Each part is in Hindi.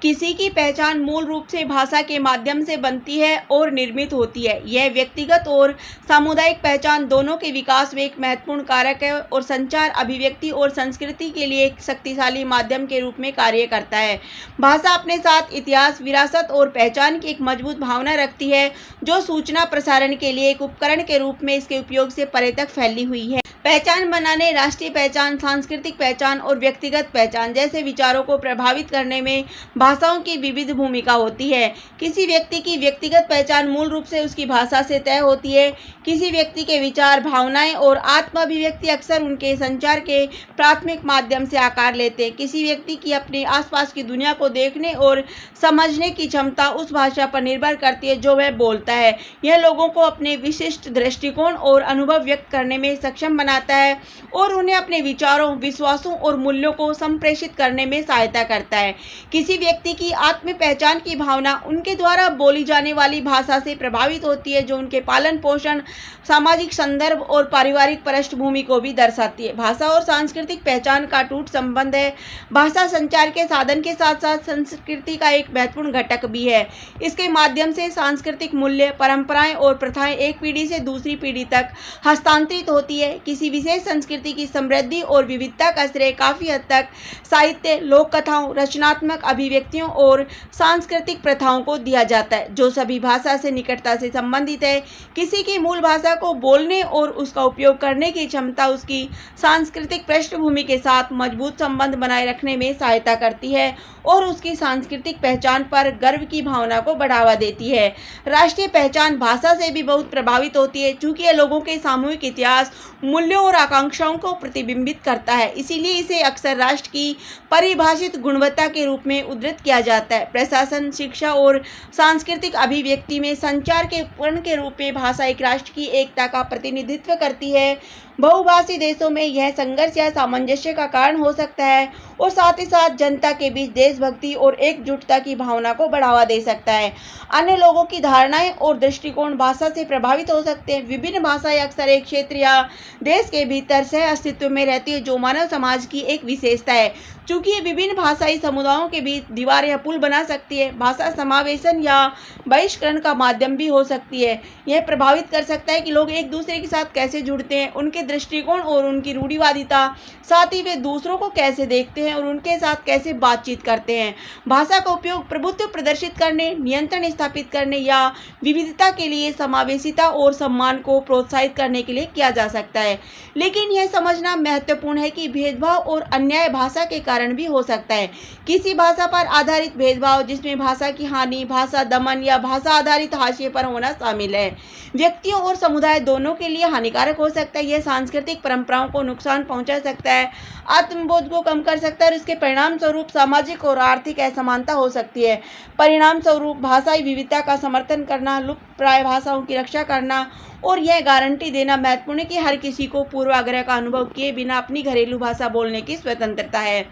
किसी की पहचान मूल रूप से भाषा के माध्यम से बनती है और निर्मित होती है। यह व्यक्तिगत और सामुदायिक पहचान दोनों के विकास में एक महत्वपूर्ण कारक है और संचार, अभिव्यक्ति और संस्कृति के लिए एक शक्तिशाली माध्यम के रूप में कार्य करता है। भाषा अपने साथ इतिहास, विरासत और पहचान की एक मजबूत भावना रखती है, जो सूचना प्रसारण के लिए एक उपकरण के रूप में इसके उपयोग से परे तक फैली हुई है। पहचान बनाने, राष्ट्रीय पहचान, सांस्कृतिक पहचान और व्यक्तिगत पहचान जैसे विचारों को प्रभावित करने में भाषाओं की विविध भूमिका होती है। किसी व्यक्ति की व्यक्तिगत पहचान मूल रूप से उसकी भाषा से तय होती है। किसी व्यक्ति के विचार, भावनाएं और आत्म अभिव्यक्ति अक्सर उनके संचार के प्राथमिक माध्यम से आकार लेते हैं। किसी व्यक्ति की अपने आसपास की दुनिया को देखने और समझने की क्षमता उस भाषा पर निर्भर करती है जो वह बोलता है। यह लोगों को अपने विशिष्ट दृष्टिकोण और अनुभव व्यक्त करने में सक्षम बनाता है और उन्हें अपने विचारों, विश्वासों और मूल्यों को संप्रेषित करने में सहायता करता है। किसी व्यक्ति की आत्म पहचान की भावना उनके द्वारा बोली जाने वाली भाषा से प्रभावित होती है, जो उनके पालन पोषण, सामाजिक संदर्भ और पारिवारिक पृष्ठभूमि को भी दर्शाती है। भाषा और सांस्कृतिक पहचान का अटूट संबंध है। भाषा संचार के साधन के साथ साथ संस्कृति का एक महत्वपूर्ण घटक भी है। इसके माध्यम से सांस्कृतिक मूल्य, परंपराएं और प्रथाएं एक पीढ़ी से दूसरी पीढ़ी तक हस्तांतरित होती है। किसी विशेष संस्कृति की समृद्धि और विविधता का श्रेय काफी हद तक साहित्य, लोक कथाओं, रचनात्मक अभिव्यक्तियों और सांस्कृतिक प्रथाओं को दिया जाता है, जो सभी भाषा से निकटता से संबंधित है। किसी की मूल भाषा को बोलने और उसका उपयोग करने की क्षमता उसकी सांस्कृतिक पृष्ठभूमि के साथ मजबूत संबंध बनाए रखने में सहायता करती है और उसकी सांस्कृतिक पहचान पर गर्व की भावना को बढ़ावा देती है। राष्ट्रीय पहचान भाषा से भी बहुत प्रभावित होती है, चूंकि यह लोगों के सामूहिक इतिहास, मूल्यों और आकांक्षाओं को प्रतिबिंबित करता है। इसीलिए इसे अक्सर राष्ट्र की परिभाषित गुणवत्ता के रूप में उद्धृत किया जाता है। प्रशासन, शिक्षा और सांस्कृतिक अभिव्यक्ति में संचार के उपकरण के रूप में भाषा एक राष्ट्र की एकता का प्रतिनिधित्व करती है। बहुभाषी देशों में यह संघर्ष या सामंजस्य का कारण हो सकता है और साथ ही साथ जनता के बीच देशभक्ति और एकजुटता की भावना को बढ़ावा दे सकता है। अन्य लोगों की धारणाएं और दृष्टिकोण भाषा से प्रभावित हो सकते हैं। विभिन्न भाषाएं अक्सर एक क्षेत्र या देश के भीतर सह अस्तित्व में रहती है, जो मानव समाज की एक विशेषता है। चूंकि ये विभिन्न भाषाई समुदायों के बीच दीवार या पुल बना सकती है, भाषा समावेशन या बहिष्करण का माध्यम भी हो सकती है। यह प्रभावित कर सकता है कि लोग एक दूसरे के साथ कैसे जुड़ते हैं, उनके दृष्टिकोण और उनकी रूढ़िवादिता, साथ ही वे दूसरों को कैसे देखते हैं और उनके साथ कैसे बातचीत करते हैं। भाषा का उपयोग प्रभुत्व प्रदर्शित करने, नियंत्रण स्थापित करने या विविधता के लिए समावेशिता और सम्मान को प्रोत्साहित करने के लिए किया जा सकता है। लेकिन यह समझना महत्वपूर्ण है कि भेदभाव और अन्याय भाषा के कारण भी हो सकता है। किसी भाषा पर आधारित भेदभाव, जिसमें भाषा की हानि, भाषा दमन या भाषा आधारित हाशिए पर होना शामिल है, व्यक्तियों और समुदाय दोनों के लिए हानिकारक हो सकता है। यह सांस्कृतिक परंपराओं को नुकसान पहुंचा सकता है, आत्मबोध को कम कर सकता है और इसके परिणाम स्वरूप सामाजिक और आर्थिक असमानता हो सकती है। परिणाम स्वरूप भाषाई विविधता का समर्थन करना, लुप्तप्राय भाषाओं की रक्षा करना और यह गारंटी देना महत्वपूर्ण है कि हर किसी को पूर्वाग्रह का अनुभव किए बिना अपनी घरेलू भाषा बोलने की स्वतंत्रता है।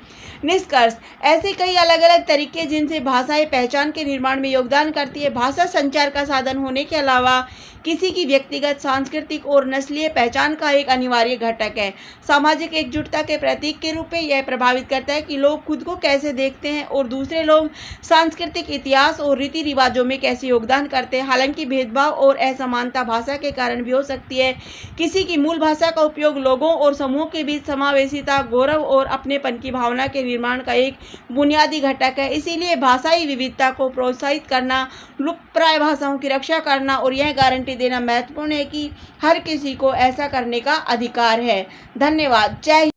निष्कर्ष: ऐसे कई अलग अलग तरीके जिनसे भाषाएं पहचान के निर्माण में योगदान करती है। भाषा संचार का साधन होने के अलावा किसी की व्यक्तिगत, सांस्कृतिक और नस्लीय पहचान का एक अनिवार्य घटक है। सामाजिक एकजुटता के प्रतीक के रूप में यह प्रभावित करता है कि लोग खुद को कैसे देखते हैं और दूसरे लोग सांस्कृतिक इतिहास और रीति रिवाजों में कैसे योगदान करते हैं। हालांकि भेदभाव और असमानता भाषा के कारण भी हो सकती है। किसी की मूल भाषा का उपयोग लोगों और समूह के बीच समावेशिता, गौरव और अपनेपन की भावना के निर्माण का एक बुनियादी घटक है। इसीलिए भाषाई विविधता को प्रोत्साहित करना, लुप्तप्राय भाषाओं की रक्षा करना और यह गारंटी देना महत्वपूर्ण है कि हर किसी को ऐसा करने का अधिकार है। धन्यवाद। जय हिंद।